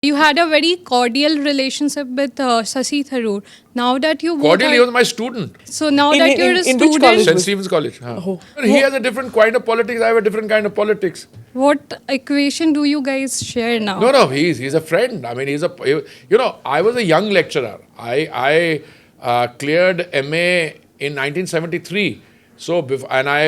You had a very cordial relationship with Shashi Tharoor. Now that you both Cordial, he are, was my student. so now In- that you're a in which student, college? St. Stephen's College. Huh. Oh. He has a different kind of politics. I have a different kind of politics. what equation do you guys share now? No, he's a friend. I mean, I was a young lecturer. I cleared MA in 1973. So, and I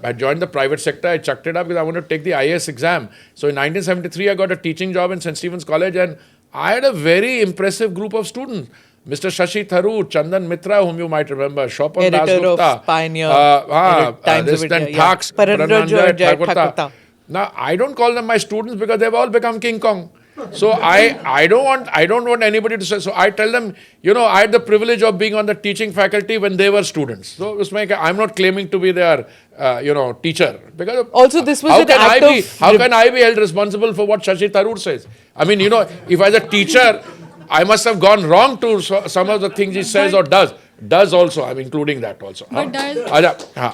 had joined the private sector. I chucked it up because I wanted to take the IAS exam. So, in 1973, I got a teaching job in St. Stephen's College, and I had a very impressive group of students. Mr. Shashi Tharoor, Chandan Mitra, whom you might remember, Shopon Editor of Dasgupta, Pioneer, Times of this India, then yeah. Thaks, Paranjoy Paranjoy Thakurta. Thakurta. Now, I don't call them my students because they've all become King Kong. So I don't want anybody to say. So I tell them, I had the privilege of being on the teaching faculty when they were students. So I'm not claiming to be their, teacher. Because Also, this was how an can act I be, of how can I be held responsible for what Shashi Tharoor says? I mean, if as a teacher, I must have gone wrong to some of the things he says or does. Does also, I'm including that also. But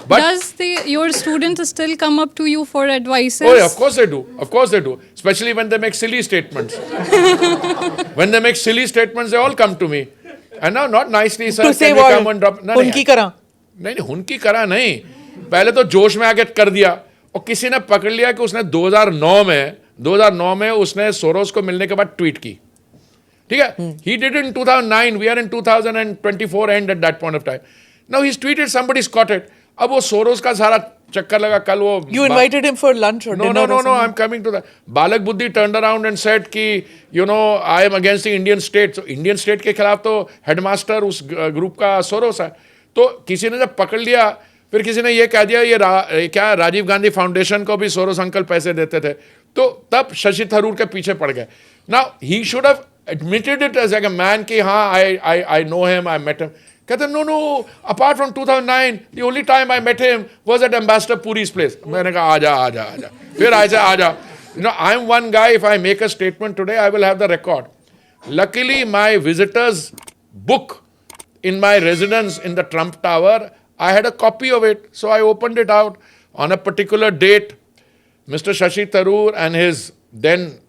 But does your students still come up to you for advices? oh, yeah, of course they do. Of course they do. Especially when they make silly statements. When they make silly statements, they all come to me. And now, not nicely, sir. To say can you what? come and drop? उनकी करा. नहीं हुनकी करा नहीं. पहले तो जोश में आके कर दिया. और किसी ने पकड़ लिया कि उसने 2009 में उसने सोरोस को मिलने के बाद ट्वीट की. ठीक है? He did it in 2009. We are in 2024 end at that point of time. Now he's tweeted, somebody's caught it. अब वो सोरोस का सारा चक्कर लगा कल वो. You invited him for lunch or dinner? No, I'm coming to that. Balak Buddhi turned around and said कि, I am against the Indian state. So Indian state के खिलाफ तो headmaster उस group का सोरोस है. तो किसी ने जब पकड़ लिया, फिर किसी ने ये कह दिया ये क्या राजीव गांधी फाउंडेशन को भी सोरोस अंकल पैसे देते थे. तो तब शशि थरूर के पीछे पड़ गए. Now he should have admitted it as like a man कि हाँ I know him, I met him. कहते no, apart from 2009, the only time I met him was at Ambassador Puri's place. मैंने कहा आजा. फिर ऐसे आजा. I'm one guy, if I make a statement today, I will have the record. Luckily, my visitor's book in my residence in the Trump Tower, I had a copy of it. So I opened it out on a particular date. Mr. Shashi Tharoor and his then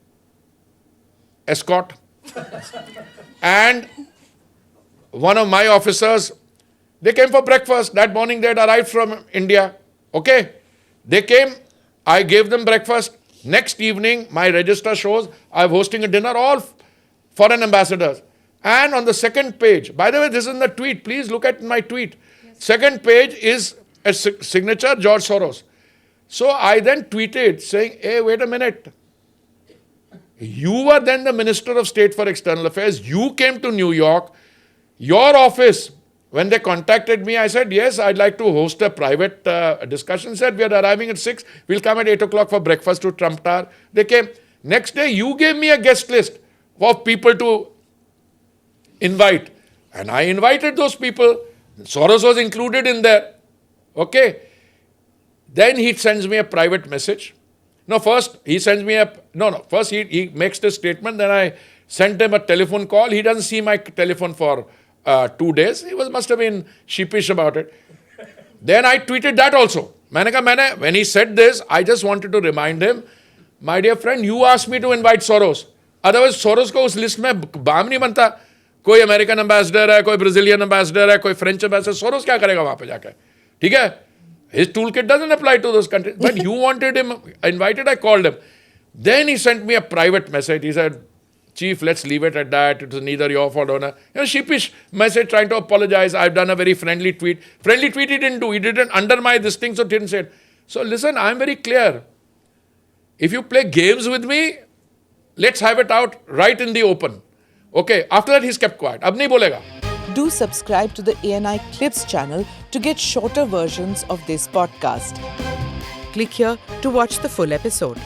escort and one of my officers, they came for breakfast. That morning they had arrived from India. Okay. They came, I gave them breakfast. Next evening, my register shows I'm hosting a dinner, all foreign ambassadors. And on the second page, by the way, this is in the tweet. Please look at my tweet. Yes. Second page is a signature, George Soros. So I then tweeted saying, hey, wait a minute. You were then the Minister of State for External Affairs. You came to New York. Your office, when they contacted me, I said, yes, I'd like to host a private discussion. Said, we are arriving at 6. We'll come at 8 o'clock for breakfast to Trump Tower. They came. Next day, you gave me a guest list of people to invite. And I invited those people. Soros was included in there. Okay. Then he sends me a private message. No, first he sends me first he makes the statement, then I sent him a telephone call. He doesn't see my telephone for 2 days. He must have been sheepish about it. Then I tweeted that also. When he said this, I just wanted to remind him, my dear friend, you asked me to invite Soros. Otherwise, Soros को उस list में balm नहीं बनता. कोई American ambassador है, कोई Brazilian ambassador है, कोई फ्रेंच एम्बेसडर. सोरोस क्या करेगा वहां पे जाकर? ठीक है? His toolkit doesn't apply to those countries. When you wanted him invited, I called him. Then he sent me a private message. He said, Chief, let's leave it at that. It was neither your fault or not. Sheepish message trying to apologize. I've done a very friendly tweet. Friendly tweet he didn't do. He didn't undermine this thing, so didn't say it. So listen, I'm very clear. If you play games with me, let's have it out right in the open. Okay, after that he's kept quiet. Ab nahi bolega. Do subscribe to the ANI Clips channel to get shorter versions of this podcast. Click here to watch the full episode.